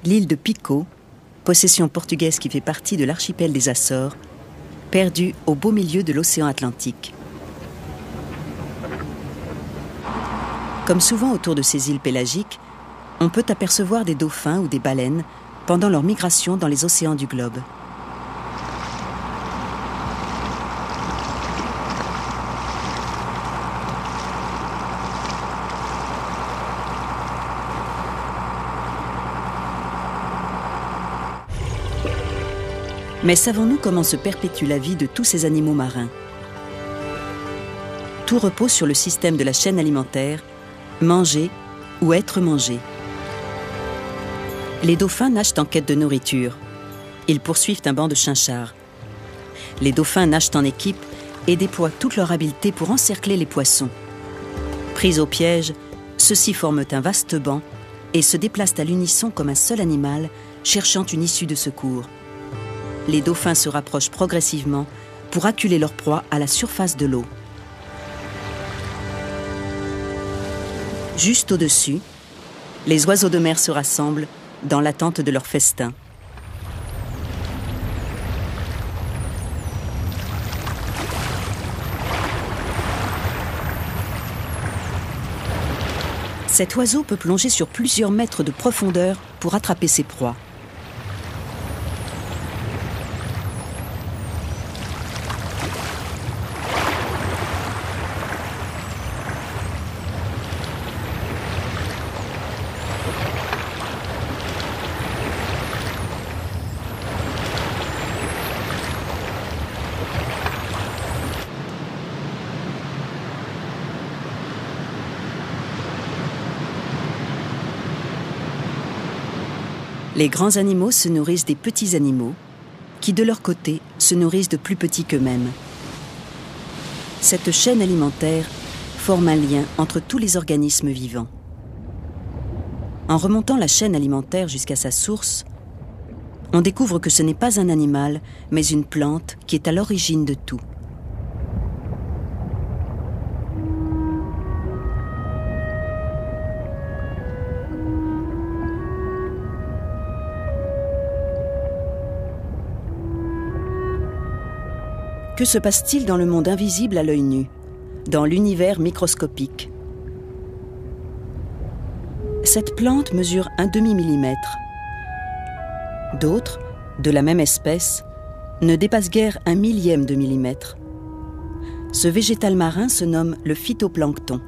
l'île de Pico, possession portugaise qui fait partie de l'archipel des Açores, perdue au beau milieu de l'océan Atlantique. Comme souvent autour de ces îles pélagiques, on peut apercevoir des dauphins ou des baleines pendant leur migration dans les océans du globe. Mais savons-nous comment se perpétue la vie de tous ces animaux marins ? Tout repose sur le système de la chaîne alimentaire, manger ou être mangé. Les dauphins nagent en quête de nourriture. Ils poursuivent un banc de chinchards. Les dauphins nagent en équipe et déploient toute leur habileté pour encercler les poissons. Pris au piège, ceux-ci forment un vaste banc et se déplacent à l'unisson comme un seul animal, cherchant une issue de secours. Les dauphins se rapprochent progressivement pour acculer leur proie à la surface de l'eau. Juste au-dessus, les oiseaux de mer se rassemblent dans l'attente de leur festin. Cet oiseau peut plonger sur plusieurs mètres de profondeur pour attraper ses proies. Les grands animaux se nourrissent des petits animaux, qui de leur côté se nourrissent de plus petits qu'eux-mêmes. Cette chaîne alimentaire forme un lien entre tous les organismes vivants. En remontant la chaîne alimentaire jusqu'à sa source, on découvre que ce n'est pas un animal, mais une plante qui est à l'origine de tout. Que se passe-t-il dans le monde invisible à l'œil nu, dans l'univers microscopique ? Cette plante mesure un demi-millimètre. D'autres, de la même espèce, ne dépassent guère un millième de millimètre. Ce végétal marin se nomme le phytoplancton.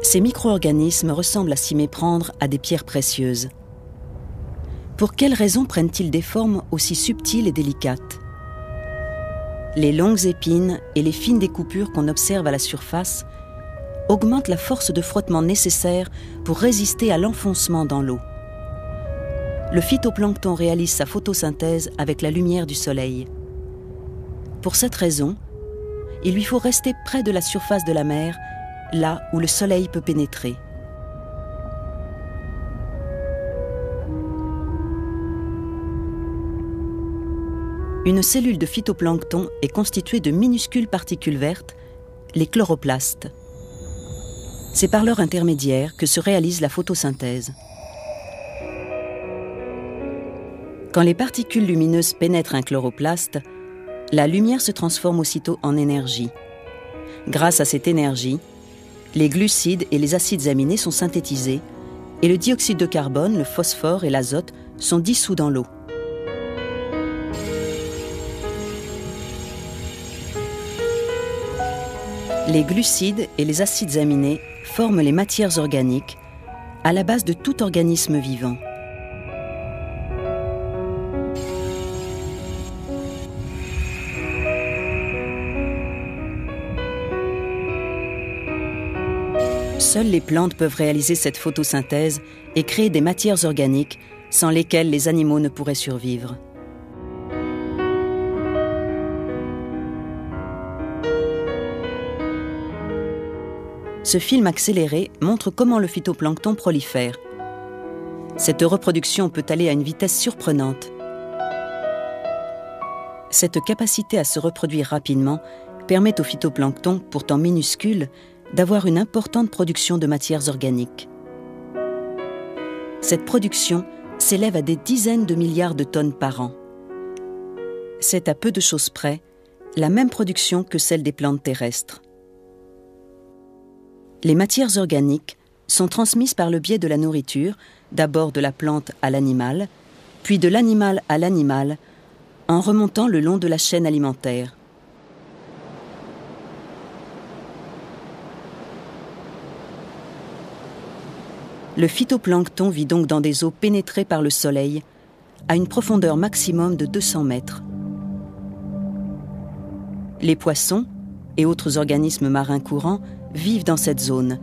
Ces micro-organismes ressemblent à s'y méprendre à des pierres précieuses. Pour quelles raisons prennent-ils des formes aussi subtiles et délicates ? Les longues épines et les fines découpures qu'on observe à la surface augmentent la force de frottement nécessaire pour résister à l'enfoncement dans l'eau. Le phytoplancton réalise sa photosynthèse avec la lumière du soleil. Pour cette raison, il lui faut rester près de la surface de la mer, là où le soleil peut pénétrer. Une cellule de phytoplancton est constituée de minuscules particules vertes, les chloroplastes. C'est par leur intermédiaire que se réalise la photosynthèse. Quand les particules lumineuses pénètrent un chloroplaste, la lumière se transforme aussitôt en énergie. Grâce à cette énergie, les glucides et les acides aminés sont synthétisés et le dioxyde de carbone, le phosphore et l'azote sont dissous dans l'eau. Les glucides et les acides aminés forment les matières organiques à la base de tout organisme vivant. Seules les plantes peuvent réaliser cette photosynthèse et créer des matières organiques sans lesquelles les animaux ne pourraient survivre. Ce film accéléré montre comment le phytoplancton prolifère. Cette reproduction peut aller à une vitesse surprenante. Cette capacité à se reproduire rapidement permet au phytoplancton, pourtant minuscule, d'avoir une importante production de matières organiques. cette production s'élève à des dizaines de milliards de tonnes par an. C'est à peu de choses près la même production que celle des plantes terrestres. Les matières organiques sont transmises par le biais de la nourriture, d'abord de la plante à l'animal, puis de l'animal à l'animal, en remontant le long de la chaîne alimentaire. Le phytoplancton vit donc dans des eaux pénétrées par le soleil, à une profondeur maximum de 200 mètres. Les poissons et autres organismes marins courants vivent dans cette zone,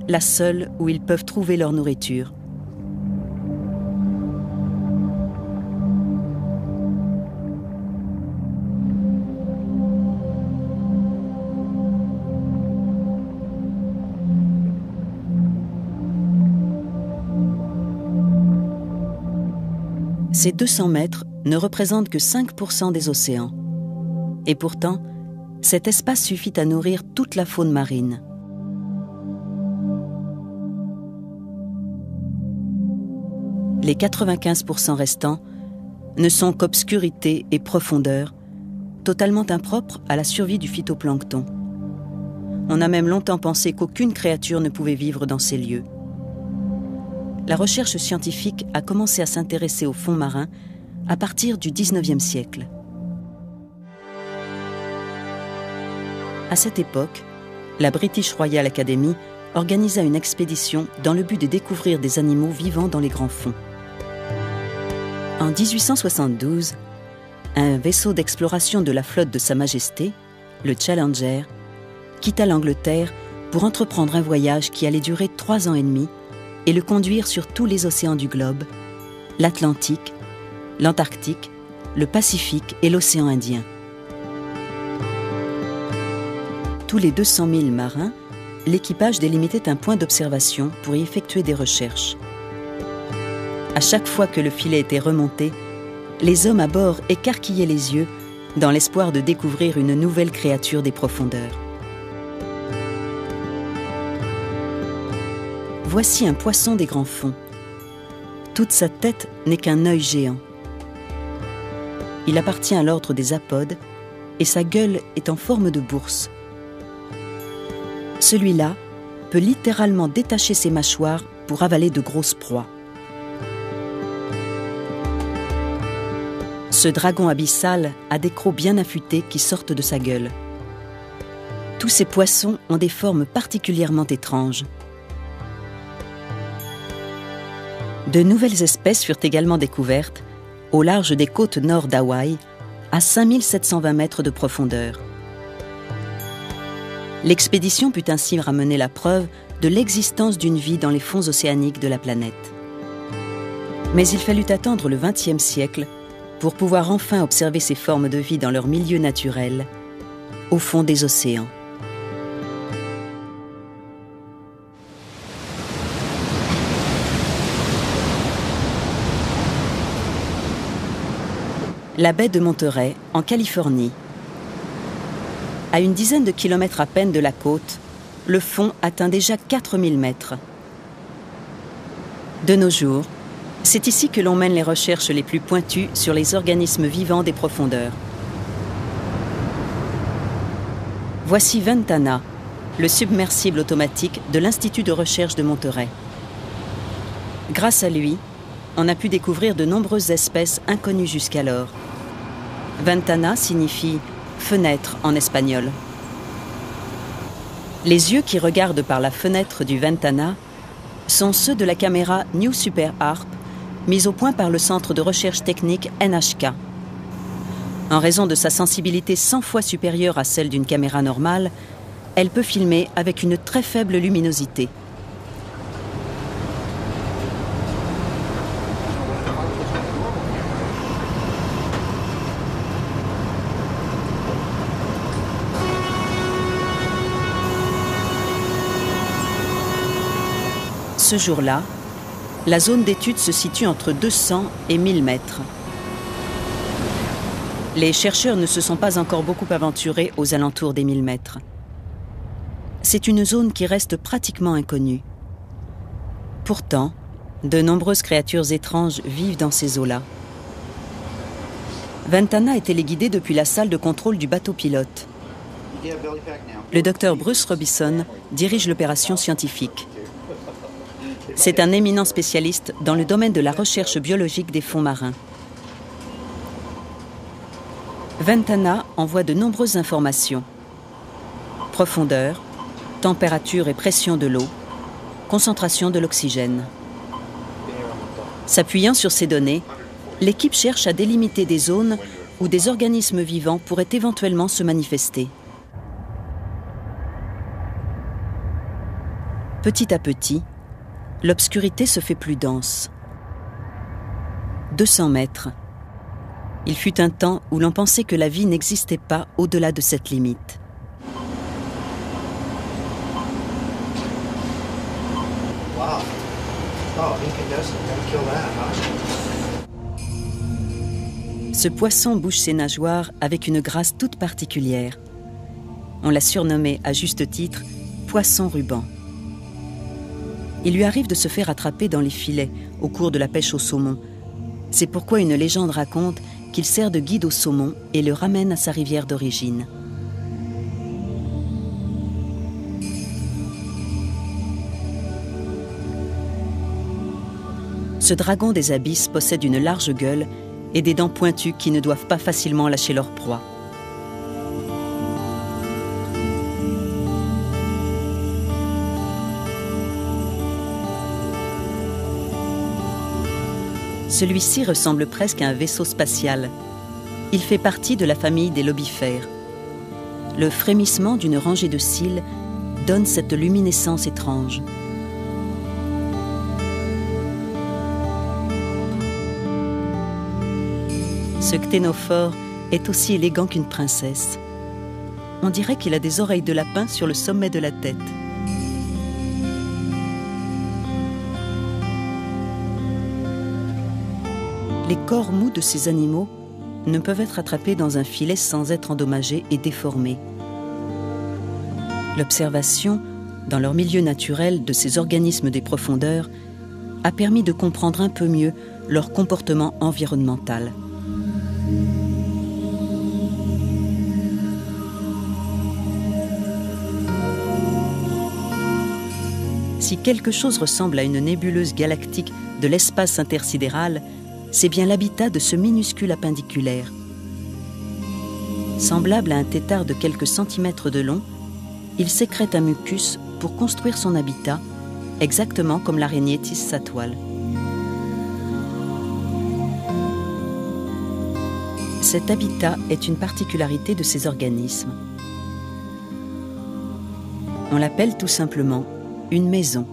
la seule où ils peuvent trouver leur nourriture. Ces 200 mètres ne représentent que 5% des océans. Et pourtant, cet espace suffit à nourrir toute la faune marine. Les 95% restants ne sont qu'obscurité et profondeur, totalement impropres à la survie du phytoplancton. On a même longtemps pensé qu'aucune créature ne pouvait vivre dans ces lieux. La recherche scientifique a commencé à s'intéresser au fond marin à partir du XIXe siècle. À cette époque, la British Royal Academy organisa une expédition dans le but de découvrir des animaux vivant dans les grands fonds. En 1872, un vaisseau d'exploration de la flotte de Sa Majesté, le Challenger, quitta l'Angleterre pour entreprendre un voyage qui allait durer 3 ans et demi et le conduire sur tous les océans du globe, l'Atlantique, l'Antarctique, le Pacifique et l'océan Indien. Tous les 200 000 marins, l'équipage délimitait un point d'observation pour y effectuer des recherches. À chaque fois que le filet était remonté, les hommes à bord écarquillaient les yeux dans l'espoir de découvrir une nouvelle créature des profondeurs. Voici un poisson des grands fonds. Toute sa tête n'est qu'un œil géant. Il appartient à l'ordre des apodes et sa gueule est en forme de bourse. Celui-là peut littéralement détacher ses mâchoires pour avaler de grosses proies. Ce dragon abyssal a des crocs bien affûtés qui sortent de sa gueule. Tous ces poissons ont des formes particulièrement étranges. De nouvelles espèces furent également découvertes au large des côtes nord d'Hawaï, à 5720 mètres de profondeur. L'expédition put ainsi ramener la preuve de l'existence d'une vie dans les fonds océaniques de la planète. Mais il fallut attendre le XXe siècle pour pouvoir enfin observer ces formes de vie dans leur milieu naturel, au fond des océans. La baie de Monterey, en Californie. À une dizaine de kilomètres à peine de la côte, le fond atteint déjà 4000 mètres. De nos jours, c'est ici que l'on mène les recherches les plus pointues sur les organismes vivants des profondeurs. Voici Ventana, le submersible automatique de l'Institut de recherche de Monterey. Grâce à lui, on a pu découvrir de nombreuses espèces inconnues jusqu'alors. Ventana signifie « fenêtre » en espagnol. Les yeux qui regardent par la fenêtre du Ventana sont ceux de la caméra New Super Harp, mise au point par le centre de recherche technique NHK. En raison de sa sensibilité 100 fois supérieure à celle d'une caméra normale, elle peut filmer avec une très faible luminosité. Ce jour-là, la zone d'étude se situe entre 200 et 1000 mètres. Les chercheurs ne se sont pas encore beaucoup aventurés aux alentours des 1000 mètres. C'est une zone qui reste pratiquement inconnue. Pourtant, De nombreuses créatures étranges vivent dans ces eaux-là. Ventana est téléguidé depuis la salle de contrôle du bateau pilote. Le docteur Bruce Robison dirige l'opération scientifique. C'est un éminent spécialiste dans le domaine de la recherche biologique des fonds marins. Ventana envoie de nombreuses informations. Profondeur, température et pression de l'eau, concentration de l'oxygène. S'appuyant sur ces données, l'équipe cherche à délimiter des zones où des organismes vivants pourraient éventuellement se manifester. Petit à petit, l'obscurité se fait plus dense. 200 mètres. Il fut un temps où l'on pensait que la vie n'existait pas au-delà de cette limite. Ce poisson bouge ses nageoires avec une grâce toute particulière. On l'a surnommé à juste titre « poisson ruban ». Il lui arrive de se faire attraper dans les filets au cours de la pêche au saumon. C'est pourquoi une légende raconte qu'il sert de guide au saumon et le ramène à sa rivière d'origine. Ce dragon des abysses possède une large gueule et des dents pointues qui ne doivent pas facilement lâcher leur proie. Celui-ci ressemble presque à un vaisseau spatial. Il fait partie de la famille des lobifères. Le frémissement d'une rangée de cils donne cette luminescence étrange. Ce cténophore est aussi élégant qu'une princesse. On dirait qu'il a des oreilles de lapin sur le sommet de la tête. Les corps mous de ces animaux ne peuvent être attrapés dans un filet sans être endommagés et déformés. L'observation, dans leur milieu naturel, de ces organismes des profondeurs a permis de comprendre un peu mieux leur comportement environnemental. Si quelque chose ressemble à une nébuleuse galactique de l'espace intersidéral, c'est bien l'habitat de ce minuscule appendiculaire. Semblable à un tétard de quelques centimètres de long, il sécrète un mucus pour construire son habitat, exactement comme l'araignée tisse sa toile. Cet habitat est une particularité de ces organismes. On l'appelle tout simplement une maison.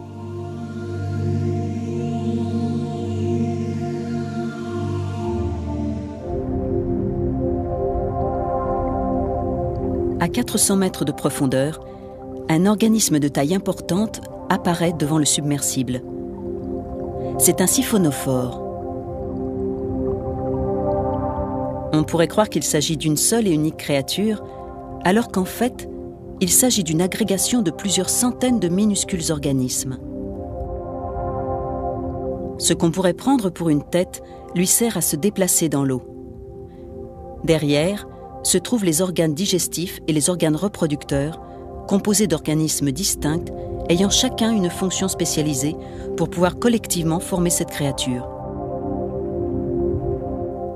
À 400 mètres de profondeur, un organisme de taille importante apparaît devant le submersible. C'est un siphonophore. On pourrait croire qu'il s'agit d'une seule et unique créature, alors qu'en fait, il s'agit d'une agrégation de plusieurs centaines de minuscules organismes. Ce qu'on pourrait prendre pour une tête lui sert à se déplacer dans l'eau. Derrière se trouvent les organes digestifs et les organes reproducteurs, composés d'organismes distincts, ayant chacun une fonction spécialisée pour pouvoir collectivement former cette créature.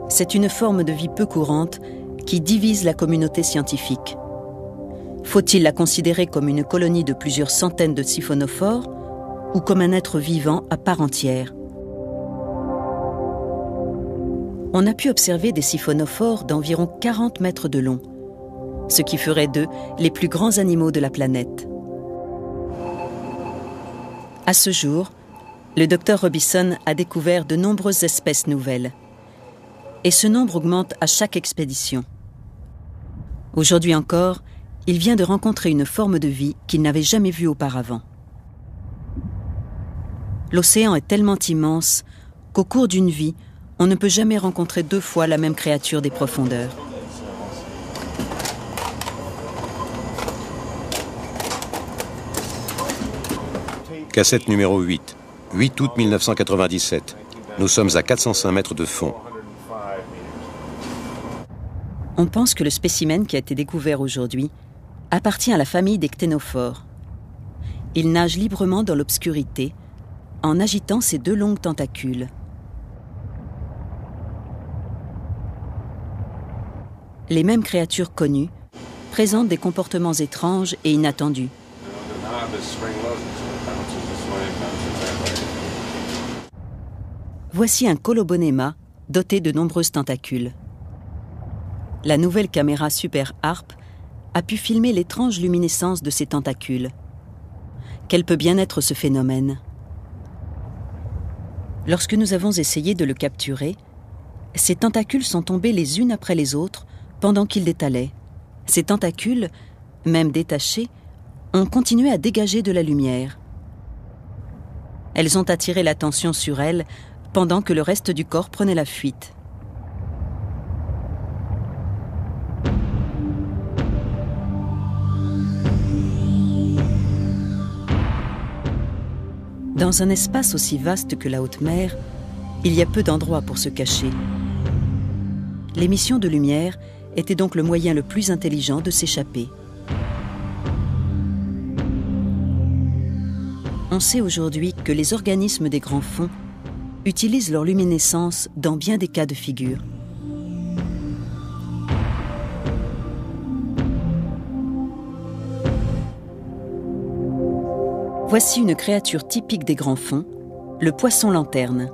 C'est une forme de vie peu courante qui divise la communauté scientifique. Faut-il la considérer comme une colonie de plusieurs centaines de siphonophores ou comme un être vivant à part entière ? On a pu observer des siphonophores d'environ 40 mètres de long, ce qui ferait d'eux les plus grands animaux de la planète. À ce jour, le docteur Robison a découvert de nombreuses espèces nouvelles. Et ce nombre augmente à chaque expédition. Aujourd'hui encore, il vient de rencontrer une forme de vie qu'il n'avait jamais vue auparavant. L'océan est tellement immense qu'au cours d'une vie, on ne peut jamais rencontrer deux fois la même créature des profondeurs. Cassette numéro 8. 8 août 1997. Nous sommes à 405 mètres de fond. On pense que le spécimen qui a été découvert aujourd'hui appartient à la famille des cténophores. Il nage librement dans l'obscurité en agitant ses deux longues tentacules. Les mêmes créatures connues présentent des comportements étranges et inattendus. Voici un colobonema doté de nombreuses tentacules. La nouvelle caméra Super Harp a pu filmer l'étrange luminescence de ces tentacules. Quel peut bien être ce phénomène? Lorsque nous avons essayé de le capturer, ces tentacules sont tombées les unes après les autres pendant qu'il détalait. Ces tentacules, même détachées, ont continué à dégager de la lumière. Elles ont attiré l'attention sur elles pendant que le reste du corps prenait la fuite. Dans un espace aussi vaste que la haute mer, il y a peu d'endroits pour se cacher. L'émission de lumière était donc le moyen le plus intelligent de s'échapper. On sait aujourd'hui que les organismes des grands fonds utilisent leur luminescence dans bien des cas de figure. Voici une créature typique des grands fonds, le poisson lanterne.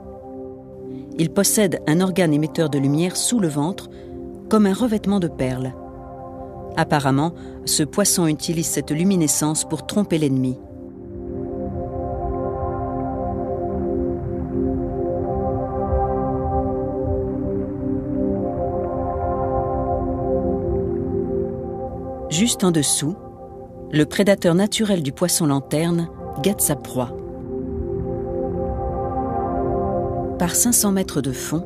Il possède un organe émetteur de lumière sous le ventre, comme un revêtement de perles. Apparemment, ce poisson utilise cette luminescence pour tromper l'ennemi. Juste en dessous, le prédateur naturel du poisson lanterne guette sa proie. Par 500 mètres de fond,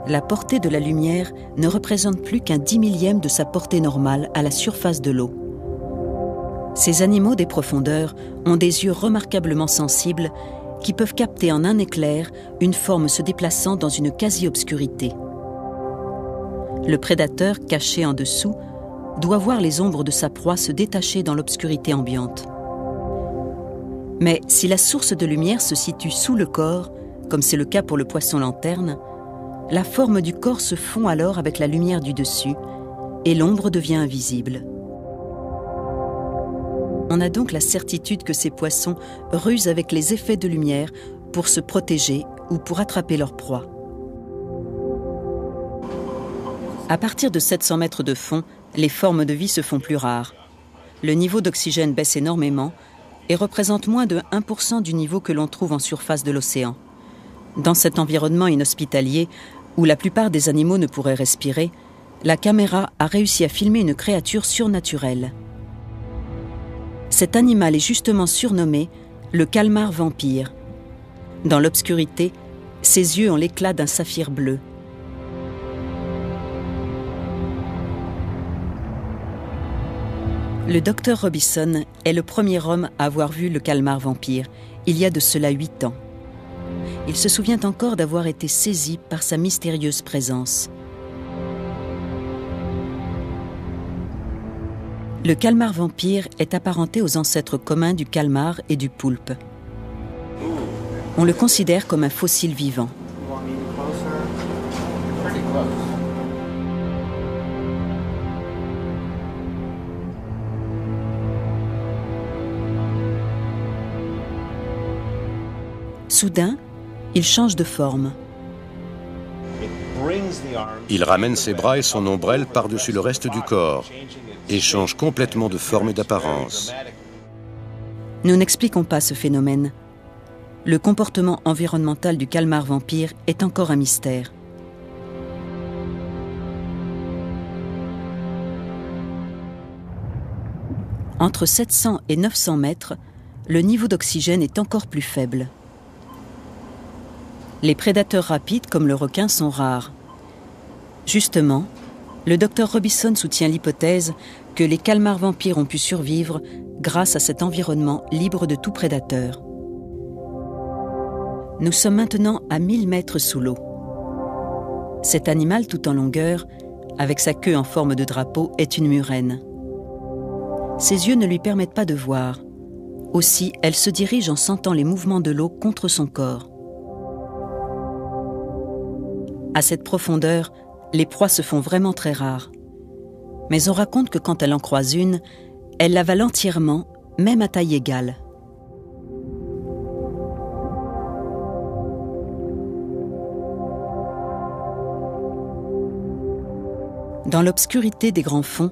la portée de la lumière ne représente plus qu'un 10 millième de sa portée normale à la surface de l'eau. Ces animaux des profondeurs ont des yeux remarquablement sensibles qui peuvent capter en un éclair une forme se déplaçant dans une quasi-obscurité. Le prédateur, caché en dessous, doit voir les ombres de sa proie se détacher dans l'obscurité ambiante. Mais si la source de lumière se situe sous le corps, comme c'est le cas pour le poisson lanterne, la forme du corps se fond alors avec la lumière du dessus et l'ombre devient invisible. On a donc la certitude que ces poissons rusent avec les effets de lumière pour se protéger ou pour attraper leur proie. À partir de 700 mètres de fond, les formes de vie se font plus rares. Le niveau d'oxygène baisse énormément et représente moins de 1% du niveau que l'on trouve en surface de l'océan. Dans cet environnement inhospitalier, où la plupart des animaux ne pourraient respirer, la caméra a réussi à filmer une créature surnaturelle. Cet animal est justement surnommé le calmar vampire. Dans l'obscurité, ses yeux ont l'éclat d'un saphir bleu. Le docteur Robison est le premier homme à avoir vu le calmar vampire, il y a de cela 8 ans. Il se souvient encore d'avoir été saisi par sa mystérieuse présence. Le calmar vampire est apparenté aux ancêtres communs du calmar et du poulpe. On le considère comme un fossile vivant. Soudain, il change de forme. Il ramène ses bras et son ombrelle par-dessus le reste du corps et change complètement de forme et d'apparence. Nous n'expliquons pas ce phénomène. Le comportement environnemental du calmar vampire est encore un mystère. Entre 700 et 900 mètres, le niveau d'oxygène est encore plus faible. Les prédateurs rapides comme le requin sont rares. Justement, le docteur Robison soutient l'hypothèse que les calmars vampires ont pu survivre grâce à cet environnement libre de tout prédateur. Nous sommes maintenant à 1000 mètres sous l'eau. Cet animal tout en longueur, avec sa queue en forme de drapeau, est une murène. Ses yeux ne lui permettent pas de voir. Aussi, elle se dirige en sentant les mouvements de l'eau contre son corps. À cette profondeur, les proies se font vraiment très rares. Mais on raconte que quand elle en croise une, elle l'avale entièrement, même à taille égale. Dans l'obscurité des grands fonds,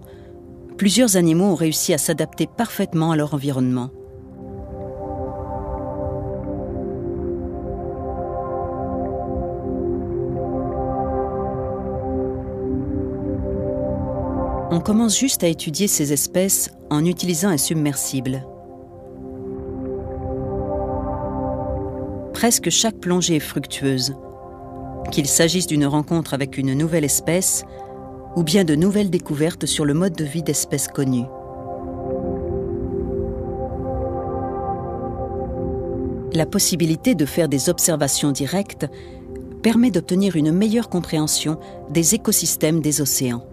plusieurs animaux ont réussi à s'adapter parfaitement à leur environnement. On commence juste à étudier ces espèces en utilisant un submersible. Presque chaque plongée est fructueuse, qu'il s'agisse d'une rencontre avec une nouvelle espèce ou bien de nouvelles découvertes sur le mode de vie d'espèces connues. La possibilité de faire des observations directes permet d'obtenir une meilleure compréhension des écosystèmes des océans.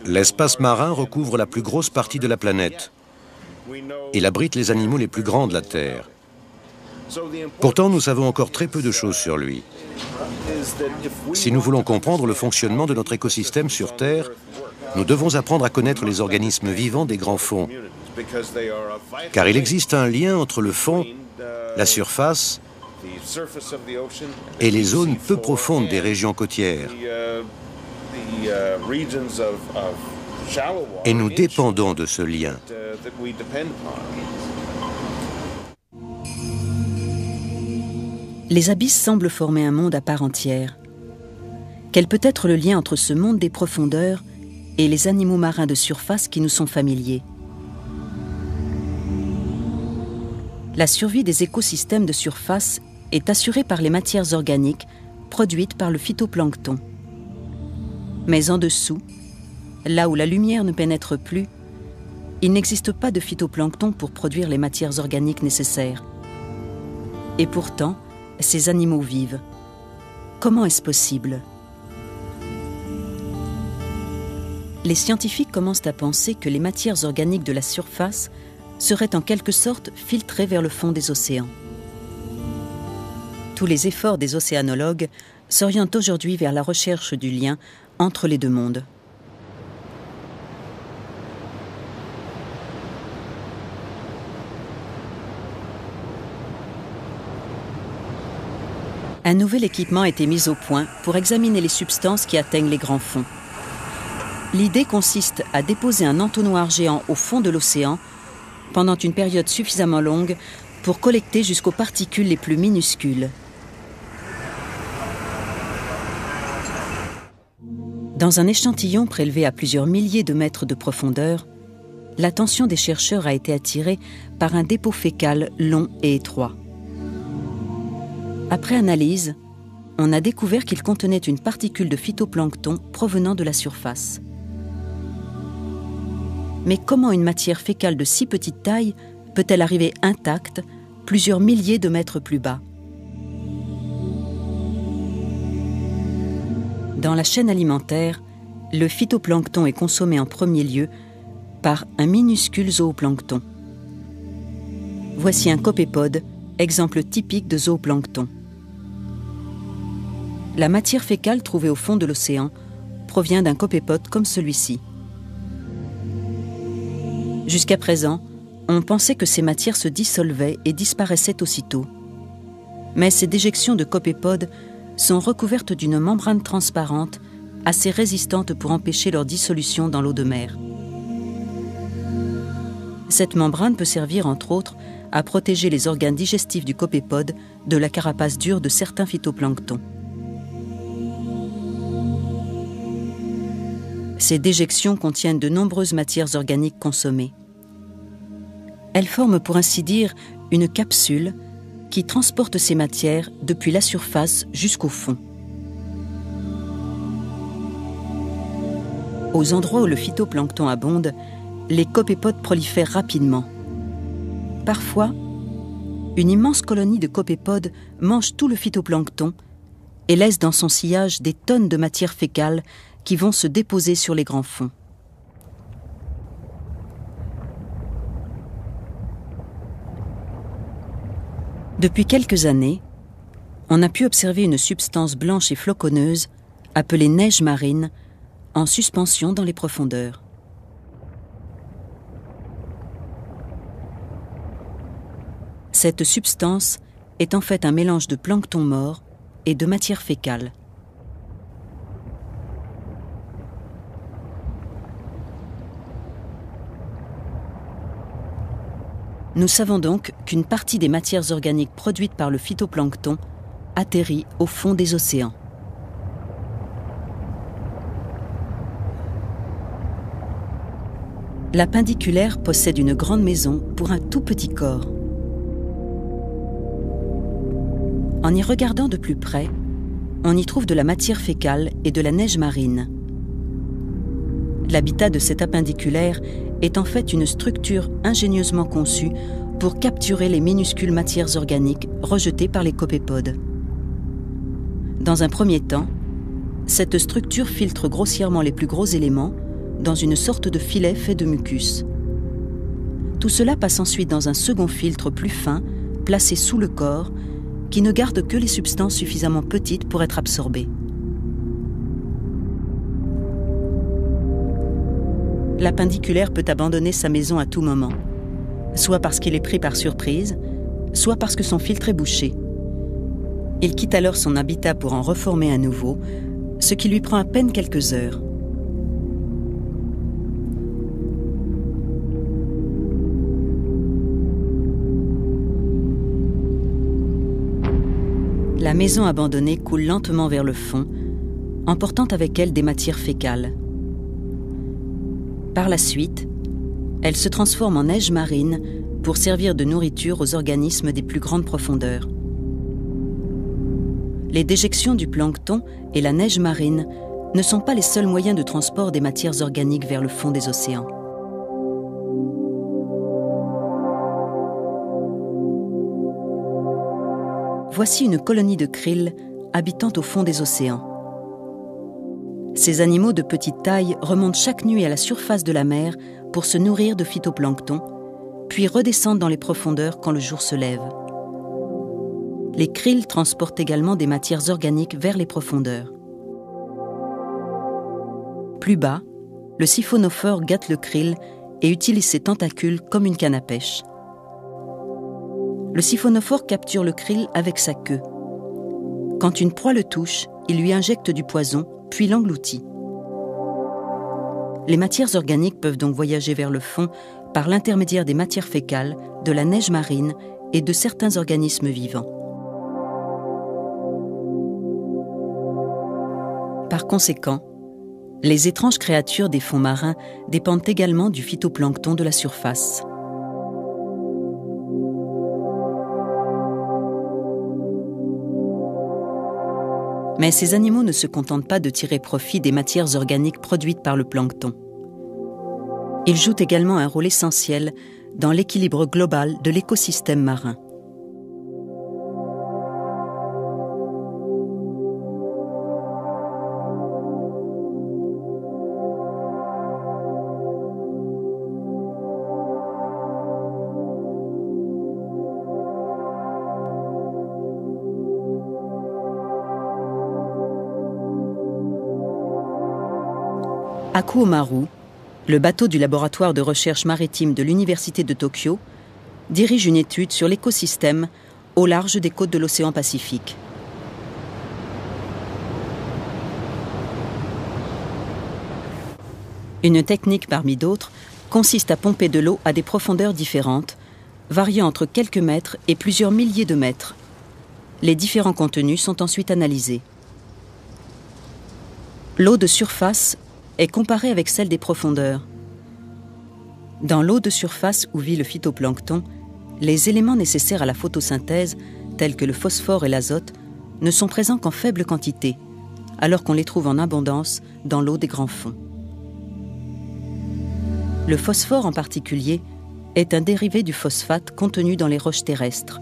L'espace marin recouvre la plus grosse partie de la planète. Il abrite les animaux les plus grands de la Terre. Pourtant, nous savons encore très peu de choses sur lui. Si nous voulons comprendre le fonctionnement de notre écosystème sur Terre, nous devons apprendre à connaître les organismes vivants des grands fonds. Car il existe un lien entre le fond, la surface et les zones peu profondes des régions côtières. Et nous dépendons de ce lien. Les abysses semblent former un monde à part entière. Quel peut être le lien entre ce monde des profondeurs et les animaux marins de surface qui nous sont familiers? La survie des écosystèmes de surface est assurée par les matières organiques produites par le phytoplancton. Mais en dessous, là où la lumière ne pénètre plus, il n'existe pas de phytoplancton pour produire les matières organiques nécessaires. Et pourtant, ces animaux vivent. Comment est-ce possible? Les scientifiques commencent à penser que les matières organiques de la surface seraient en quelque sorte filtrées vers le fond des océans. Tous les efforts des océanologues s'orientent aujourd'hui vers la recherche du lien entre les deux mondes. Un nouvel équipement a été mis au point pour examiner les substances qui atteignent les grands fonds. L'idée consiste à déposer un entonnoir géant au fond de l'océan pendant une période suffisamment longue pour collecter jusqu'aux particules les plus minuscules. Dans un échantillon prélevé à plusieurs milliers de mètres de profondeur, l'attention des chercheurs a été attirée par un dépôt fécal long et étroit. Après analyse, on a découvert qu'il contenait une particule de phytoplancton provenant de la surface. Mais comment une matière fécale de si petite taille peut-elle arriver intacte plusieurs milliers de mètres plus bas? Dans la chaîne alimentaire, le phytoplancton est consommé en premier lieu par un minuscule zooplancton. Voici un copépode, exemple typique de zooplancton. La matière fécale trouvée au fond de l'océan provient d'un copépode comme celui-ci. Jusqu'à présent, on pensait que ces matières se dissolvaient et disparaissaient aussitôt. Mais ces déjections de copépodes sont recouvertes d'une membrane transparente assez résistante pour empêcher leur dissolution dans l'eau de mer. Cette membrane peut servir entre autres à protéger les organes digestifs du copépode de la carapace dure de certains phytoplanctons. Ces déjections contiennent de nombreuses matières organiques consommées. Elles forment pour ainsi dire une capsule qui transporte ces matières depuis la surface jusqu'au fond. Aux endroits où le phytoplancton abonde, les copépodes prolifèrent rapidement. Parfois, une immense colonie de copépodes mange tout le phytoplancton et laisse dans son sillage des tonnes de matière fécale qui vont se déposer sur les grands fonds. Depuis quelques années, on a pu observer une substance blanche et floconneuse appelée neige marine en suspension dans les profondeurs. Cette substance est en fait un mélange de plancton mort et de matière fécale. Nous savons donc qu'une partie des matières organiques produites par le phytoplancton atterrit au fond des océans. L'appendicuaire possède une grande maison pour un tout petit corps. En y regardant de plus près, on y trouve de la matière fécale et de la neige marine. L'habitat de cet appendiculaire est en fait une structure ingénieusement conçue pour capturer les minuscules matières organiques rejetées par les copépodes. Dans un premier temps, cette structure filtre grossièrement les plus gros éléments dans une sorte de filet fait de mucus. Tout cela passe ensuite dans un second filtre plus fin, placé sous le corps, qui ne garde que les substances suffisamment petites pour être absorbées. L'appendiculaire peut abandonner sa maison à tout moment, soit parce qu'il est pris par surprise, soit parce que son filtre est bouché. Il quitte alors son habitat pour en reformer un nouveau, ce qui lui prend à peine quelques heures. La maison abandonnée coule lentement vers le fond, emportant avec elle des matières fécales. Par la suite, elle se transforme en neige marine pour servir de nourriture aux organismes des plus grandes profondeurs. Les déjections du plancton et la neige marine ne sont pas les seuls moyens de transport des matières organiques vers le fond des océans. Voici une colonie de krill habitant au fond des océans. Ces animaux de petite taille remontent chaque nuit à la surface de la mer pour se nourrir de phytoplancton, puis redescendent dans les profondeurs quand le jour se lève. Les krills transportent également des matières organiques vers les profondeurs. Plus bas, le siphonophore gâte le krill et utilise ses tentacules comme une canne à pêche. Le siphonophore capture le krill avec sa queue. Quand une proie le touche, il lui injecte du poison, puis l'engloutit. Les matières organiques peuvent donc voyager vers le fond par l'intermédiaire des matières fécales, de la neige marine et de certains organismes vivants. Par conséquent, les étranges créatures des fonds marins dépendent également du phytoplancton de la surface. Mais ces animaux ne se contentent pas de tirer profit des matières organiques produites par le plancton. Ils jouent également un rôle essentiel dans l'équilibre global de l'écosystème marin. Akuomaru, le bateau du laboratoire de recherche maritime de l'Université de Tokyo, dirige une étude sur l'écosystème au large des côtes de l'océan Pacifique. Une technique parmi d'autres consiste à pomper de l'eau à des profondeurs différentes, variant entre quelques mètres et plusieurs milliers de mètres. Les différents contenus sont ensuite analysés. L'eau de surface est comparée avec celle des profondeurs. Dans l'eau de surface où vit le phytoplancton, les éléments nécessaires à la photosynthèse, tels que le phosphore et l'azote, ne sont présents qu'en faible quantité, alors qu'on les trouve en abondance dans l'eau des grands fonds. Le phosphore en particulier est un dérivé du phosphate contenu dans les roches terrestres.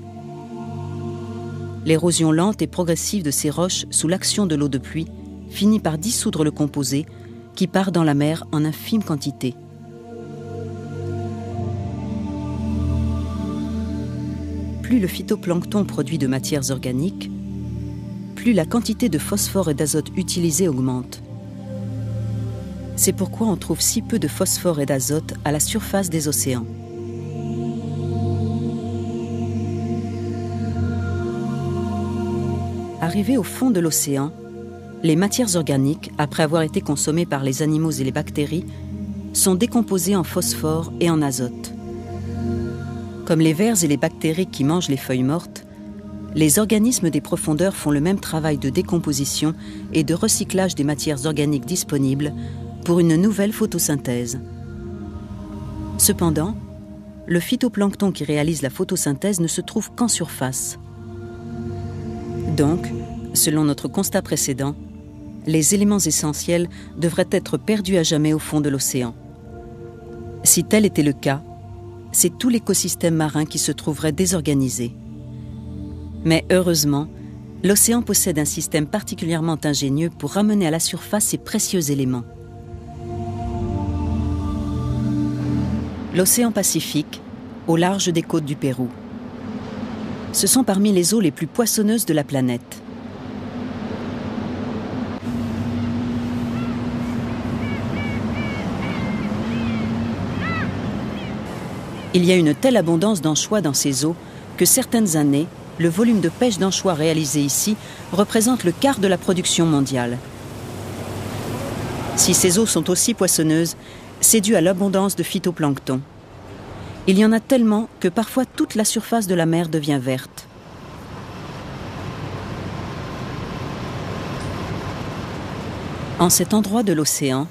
l'érosion lente et progressive de ces roches sous l'action de l'eau de pluie finit par dissoudre le composé qui part dans la mer en infime quantité. Plus le phytoplancton produit de matières organiques, plus la quantité de phosphore et d'azote utilisée augmente. C'est pourquoi on trouve si peu de phosphore et d'azote à la surface des océans. Arrivées au fond de l'océan, les matières organiques, après avoir été consommées par les animaux et les bactéries, sont décomposées en phosphore et en azote. Comme les vers et les bactéries qui mangent les feuilles mortes, les organismes des profondeurs font le même travail de décomposition et de recyclage des matières organiques disponibles pour une nouvelle photosynthèse. Cependant, le phytoplancton qui réalise la photosynthèse ne se trouve qu'en surface. Donc, selon notre constat précédent, les éléments essentiels devraient être perdus à jamais au fond de l'océan. Si tel était le cas, c'est tout l'écosystème marin qui se trouverait désorganisé. Mais heureusement, l'océan possède un système particulièrement ingénieux pour ramener à la surface ces précieux éléments. L'océan Pacifique, au large des côtes du Pérou. Ce sont parmi les eaux les plus poissonneuses de la planète. Il y a une telle abondance d'anchois dans ces eaux que certaines années, le volume de pêche d'anchois réalisé ici représente le quart de la production mondiale. Si ces eaux sont aussi poissonneuses, c'est dû à l'abondance de phytoplancton. Il y en a tellement que parfois toute la surface de la mer devient verte. En cet endroit de l'océan,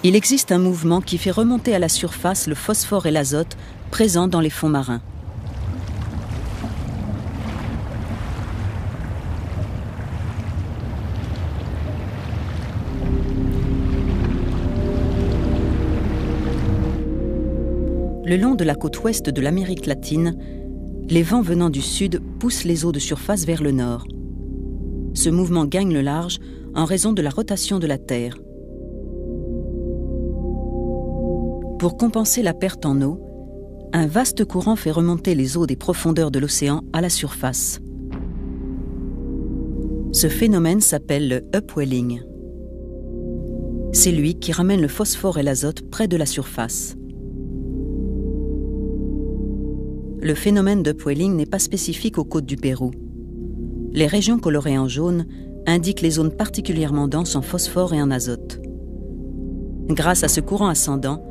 il existe un mouvement qui fait remonter à la surface le phosphore et l'azote présents dans les fonds marins. Le long de la côte ouest de l'Amérique latine, les vents venant du sud poussent les eaux de surface vers le nord. Ce mouvement gagne le large en raison de la rotation de la Terre. Pour compenser la perte en eau, un vaste courant fait remonter les eaux des profondeurs de l'océan à la surface. Ce phénomène s'appelle le upwelling. C'est lui qui ramène le phosphore et l'azote près de la surface. Le phénomène d'upwelling n'est pas spécifique aux côtes du Pérou. Les régions colorées en jaune indiquent les zones particulièrement denses en phosphore et en azote. Grâce à ce courant ascendant,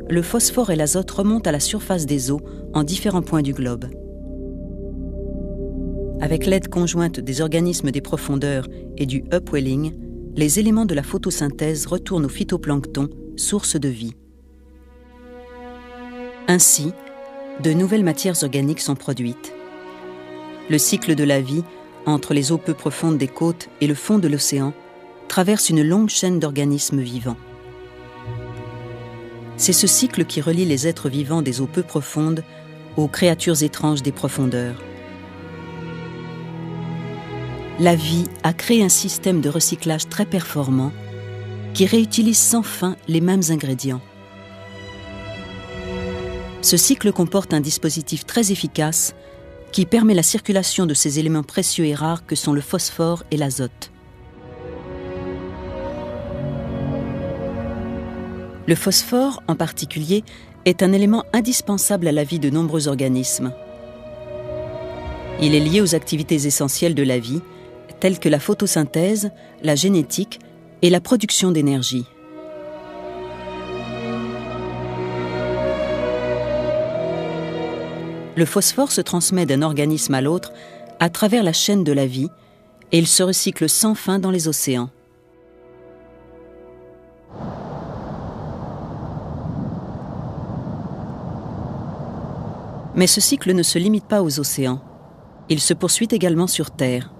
le phosphore et l'azote remontent à la surface des eaux en différents points du globe. Avec l'aide conjointe des organismes des profondeurs et du upwelling, les éléments de la photosynthèse retournent au phytoplancton, source de vie. Ainsi, de nouvelles matières organiques sont produites. Le cycle de la vie, entre les eaux peu profondes des côtes et le fond de l'océan, traverse une longue chaîne d'organismes vivants. C'est ce cycle qui relie les êtres vivants des eaux peu profondes aux créatures étranges des profondeurs. La vie a créé un système de recyclage très performant qui réutilise sans fin les mêmes ingrédients. Ce cycle comporte un dispositif très efficace qui permet la circulation de ces éléments précieux et rares que sont le phosphore et l'azote. Le phosphore, en particulier, est un élément indispensable à la vie de nombreux organismes. Il est lié aux activités essentielles de la vie, telles que la photosynthèse, la génétique et la production d'énergie. Le phosphore se transmet d'un organisme à l'autre à travers la chaîne de la vie et il se recycle sans fin dans les océans. Mais ce cycle ne se limite pas aux océans. Il se poursuit également sur Terre.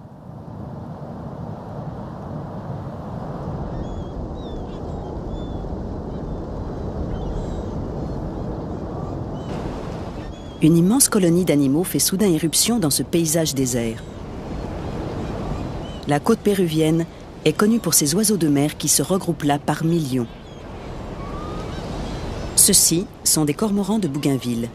Une immense colonie d'animaux fait soudain éruption dans ce paysage désert. La côte péruvienne est connue pour ses oiseaux de mer qui se regroupent là par millions. Ceux-ci sont des cormorans de Bougainville.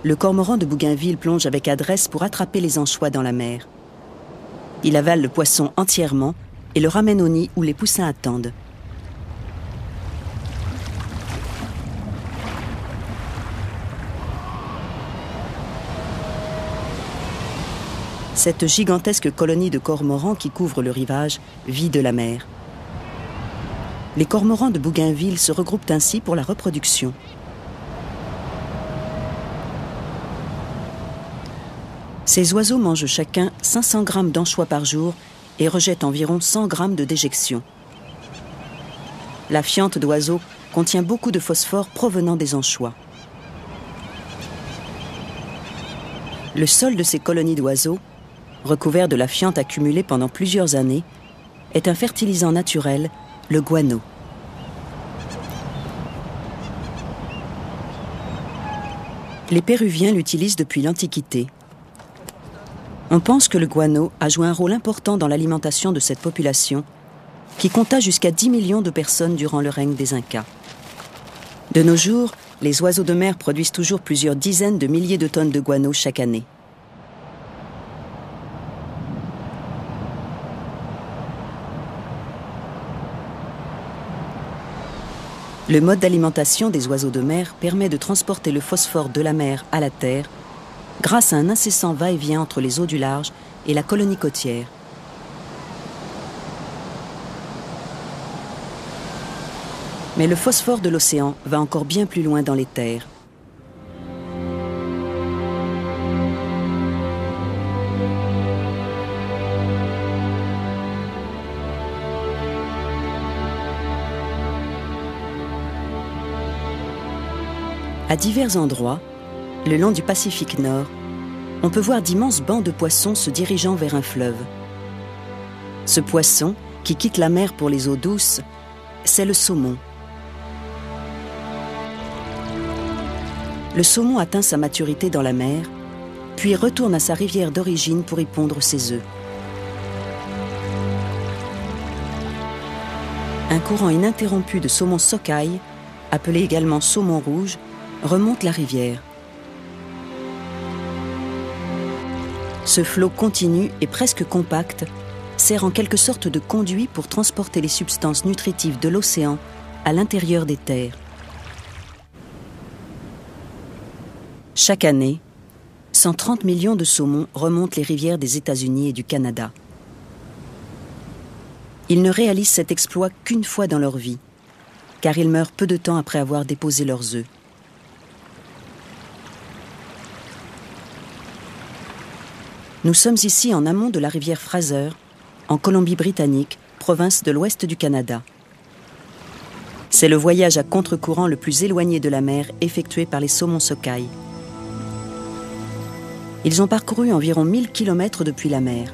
Le cormoran de Bougainville plonge avec adresse pour attraper les anchois dans la mer. Il avale le poisson entièrement et le ramène au nid où les poussins attendent. Cette gigantesque colonie de cormorans qui couvre le rivage vit de la mer. Les cormorans de Bougainville se regroupent ainsi pour la reproduction. Ces oiseaux mangent chacun 500 grammes d'anchois par jour et rejettent environ 100 grammes de déjection. La fiente d'oiseaux contient beaucoup de phosphore provenant des anchois. Le sol de ces colonies d'oiseaux, recouvert de la fiente accumulée pendant plusieurs années, est un fertilisant naturel, le guano. Les Péruviens l'utilisent depuis l'Antiquité. On pense que le guano a joué un rôle important dans l'alimentation de cette population, qui compta jusqu'à 10 millions de personnes durant le règne des Incas. De nos jours, les oiseaux de mer produisent toujours plusieurs dizaines de milliers de tonnes de guano chaque année. Le mode d'alimentation des oiseaux de mer permet de transporter le phosphore de la mer à la terre grâce à un incessant va-et-vient entre les eaux du large et la colonie côtière. Mais le phosphore de l'océan va encore bien plus loin dans les terres. À divers endroits, le long du Pacifique Nord, on peut voir d'immenses bancs de poissons se dirigeant vers un fleuve. Ce poisson, qui quitte la mer pour les eaux douces, c'est le saumon. Le saumon atteint sa maturité dans la mer, puis retourne à sa rivière d'origine pour y pondre ses œufs. Un courant ininterrompu de saumon sockeye, appelé également saumon rouge, remonte la rivière. Ce flot continu et presque compact sert en quelque sorte de conduit pour transporter les substances nutritives de l'océan à l'intérieur des terres. Chaque année, 130 millions de saumons remontent les rivières des États-Unis et du Canada. Ils ne réalisent cet exploit qu'une fois dans leur vie, car ils meurent peu de temps après avoir déposé leurs œufs. Nous sommes ici en amont de la rivière Fraser, en Colombie-Britannique, province de l'ouest du Canada. C'est le voyage à contre-courant le plus éloigné de la mer effectué par les saumons sockeye. Ils ont parcouru environ 1000 km depuis la mer.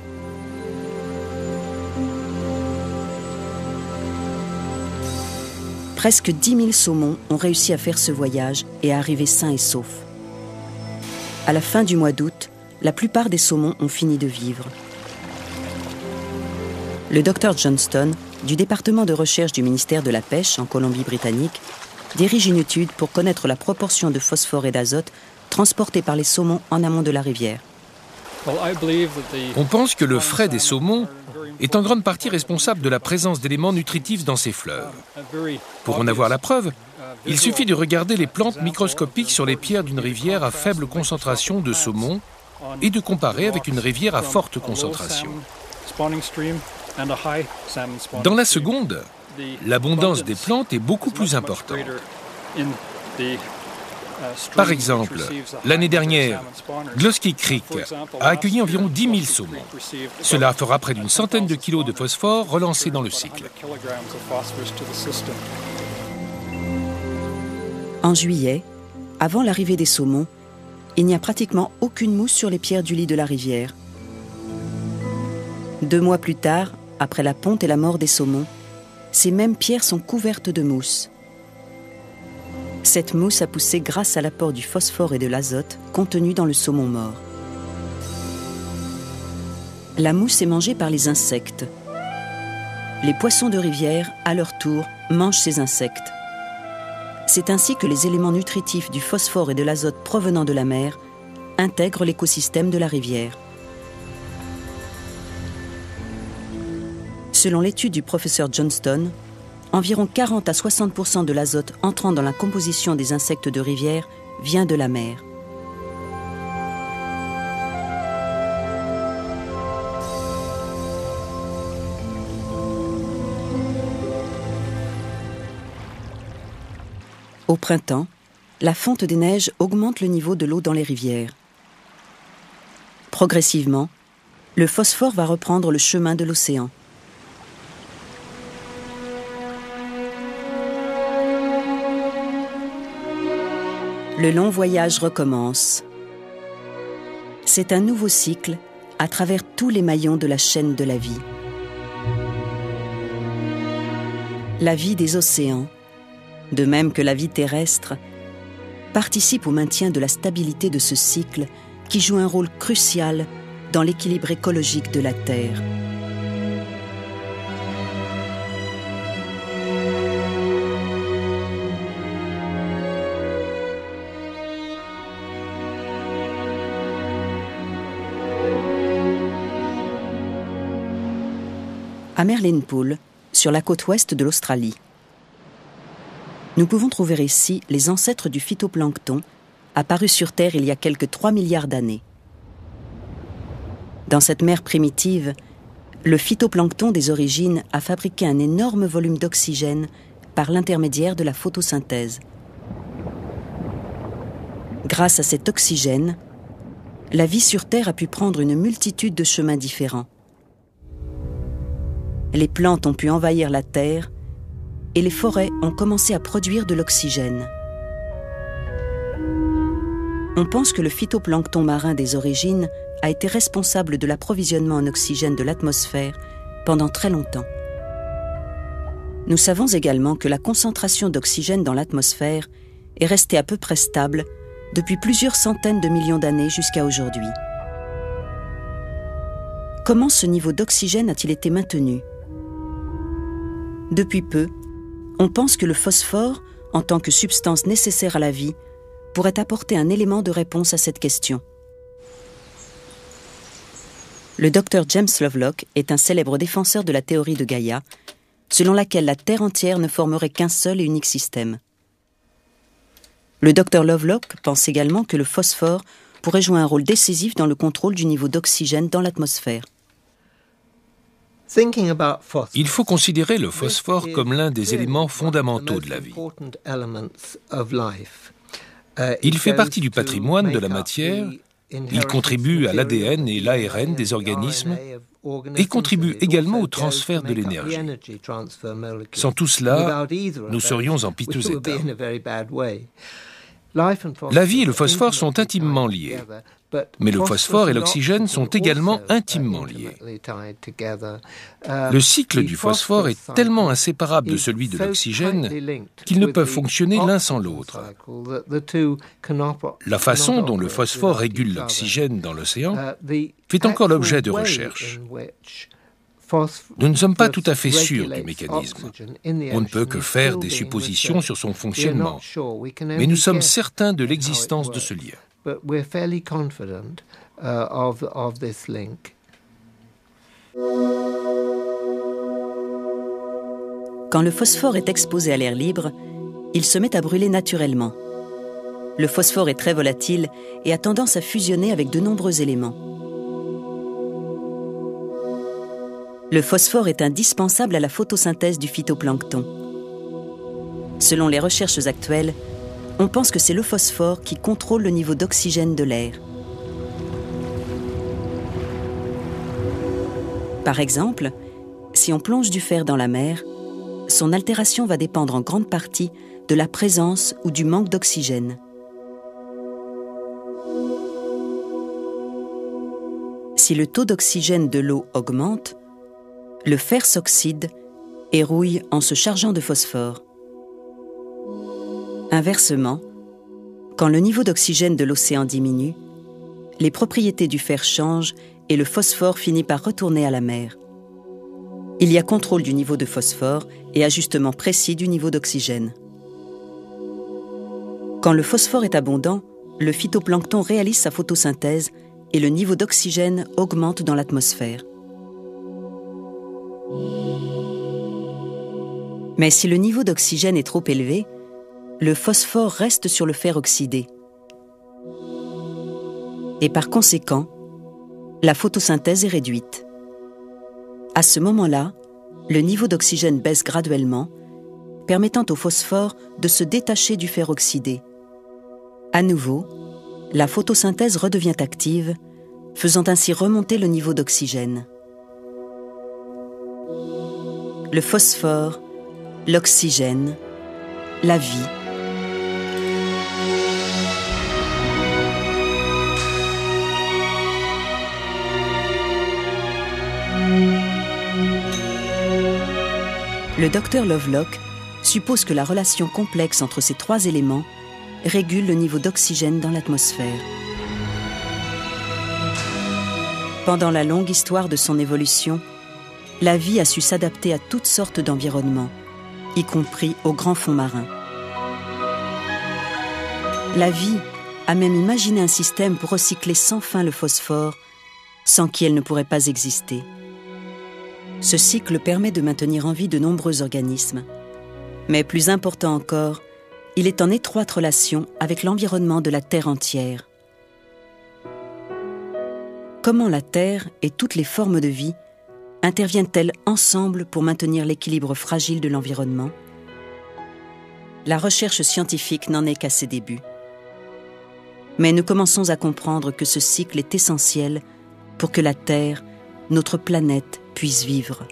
Presque 10 000 saumons ont réussi à faire ce voyage et à arriver sains et saufs. À la fin du mois d'août, la plupart des saumons ont fini de vivre. Le Dr Johnston, du département de recherche du ministère de la Pêche en Colombie-Britannique, dirige une étude pour connaître la proportion de phosphore et d'azote transportés par les saumons en amont de la rivière. On pense que le frai des saumons est en grande partie responsable de la présence d'éléments nutritifs dans ces fleuves. Pour en avoir la preuve, il suffit de regarder les plantes microscopiques sur les pierres d'une rivière à faible concentration de saumon et de comparer avec une rivière à forte concentration. Dans la seconde, l'abondance des plantes est beaucoup plus importante. Par exemple, l'année dernière, Glusky Creek a accueilli environ 10 000 saumons. Cela fera près d'une centaine de kilos de phosphore relancés dans le cycle. En juillet, avant l'arrivée des saumons, il n'y a pratiquement aucune mousse sur les pierres du lit de la rivière. 2 mois plus tard, après la ponte et la mort des saumons, ces mêmes pierres sont couvertes de mousse. Cette mousse a poussé grâce à l'apport du phosphore et de l'azote contenus dans le saumon mort. La mousse est mangée par les insectes. Les poissons de rivière, à leur tour, mangent ces insectes. C'est ainsi que les éléments nutritifs du phosphore et de l'azote provenant de la mer intègrent l'écosystème de la rivière. Selon l'étude du professeur Johnston, environ 40 à 60% de l'azote entrant dans la composition des insectes de rivière vient de la mer. Au printemps, la fonte des neiges augmente le niveau de l'eau dans les rivières. Progressivement, le phosphore va reprendre le chemin de l'océan. Le long voyage recommence. C'est un nouveau cycle à travers tous les maillons de la chaîne de la vie. La vie des océans, de même que la vie terrestre, participe au maintien de la stabilité de ce cycle qui joue un rôle crucial dans l'équilibre écologique de la Terre. À Merlin Pool, sur la côte ouest de l'Australie. Nous pouvons trouver ici les ancêtres du phytoplancton, apparus sur Terre il y a quelques 3 milliards d'années. Dans cette mer primitive, le phytoplancton des origines a fabriqué un énorme volume d'oxygène par l'intermédiaire de la photosynthèse. Grâce à cet oxygène, la vie sur Terre a pu prendre une multitude de chemins différents. Les plantes ont pu envahir la terre et les forêts ont commencé à produire de l'oxygène. On pense que le phytoplancton marin des origines a été responsable de l'approvisionnement en oxygène de l'atmosphère pendant très longtemps. Nous savons également que la concentration d'oxygène dans l'atmosphère est restée à peu près stable depuis plusieurs centaines de millions d'années jusqu'à aujourd'hui. Comment ce niveau d'oxygène a-t-il été maintenu ? Depuis peu, on pense que le phosphore, en tant que substance nécessaire à la vie, pourrait apporter un élément de réponse à cette question. Le docteur James Lovelock est un célèbre défenseur de la théorie de Gaïa, selon laquelle la Terre entière ne formerait qu'un seul et unique système. Le docteur Lovelock pense également que le phosphore pourrait jouer un rôle décisif dans le contrôle du niveau d'oxygène dans l'atmosphère. Il faut considérer le phosphore comme l'un des éléments fondamentaux de la vie. Il fait partie du patrimoine de la matière, il contribue à l'ADN et l'ARN des organismes et contribue également au transfert de l'énergie. Sans tout cela, nous serions en piteux état. La vie et le phosphore sont intimement liés, mais le phosphore et l'oxygène sont également intimement liés. Le cycle du phosphore est tellement inséparable de celui de l'oxygène qu'ils ne peuvent fonctionner l'un sans l'autre. La façon dont le phosphore régule l'oxygène dans l'océan fait encore l'objet de recherches. Nous ne sommes pas tout à fait sûrs du mécanisme. On ne peut que faire des suppositions sur son fonctionnement, mais nous sommes certains de l'existence de ce lien. Quand le phosphore est exposé à l'air libre, il se met à brûler naturellement. Le phosphore est très volatile et a tendance à fusionner avec de nombreux éléments. Le phosphore est indispensable à la photosynthèse du phytoplancton. Selon les recherches actuelles, on pense que c'est le phosphore qui contrôle le niveau d'oxygène de l'air. Par exemple, si on plonge du fer dans la mer, son altération va dépendre en grande partie de la présence ou du manque d'oxygène. Si le taux d'oxygène de l'eau augmente, le fer s'oxyde et rouille en se chargeant de phosphore. Inversement, quand le niveau d'oxygène de l'océan diminue, les propriétés du fer changent et le phosphore finit par retourner à la mer. Il y a contrôle du niveau de phosphore et ajustement précis du niveau d'oxygène. Quand le phosphore est abondant, le phytoplancton réalise sa photosynthèse et le niveau d'oxygène augmente dans l'atmosphère. Mais si le niveau d'oxygène est trop élevé, le phosphore reste sur le fer oxydé. Et par conséquent, la photosynthèse est réduite. À ce moment-là, le niveau d'oxygène baisse graduellement, permettant au phosphore de se détacher du fer oxydé. À nouveau, la photosynthèse redevient active, faisant ainsi remonter le niveau d'oxygène. Le phosphore, l'oxygène, la vie. Le docteur Lovelock suppose que la relation complexe entre ces trois éléments régule le niveau d'oxygène dans l'atmosphère. Pendant la longue histoire de son évolution, la vie a su s'adapter à toutes sortes d'environnements, y compris aux grands fonds marins. La vie a même imaginé un système pour recycler sans fin le phosphore, sans qui elle ne pourrait pas exister. Ce cycle permet de maintenir en vie de nombreux organismes. Mais plus important encore, il est en étroite relation avec l'environnement de la Terre entière. Comment la Terre et toutes les formes de vie interviennent-elles ensemble pour maintenir l'équilibre fragile de l'environnement? La recherche scientifique n'en est qu'à ses débuts. Mais nous commençons à comprendre que ce cycle est essentiel pour que la Terre, notre planète, puisse vivre.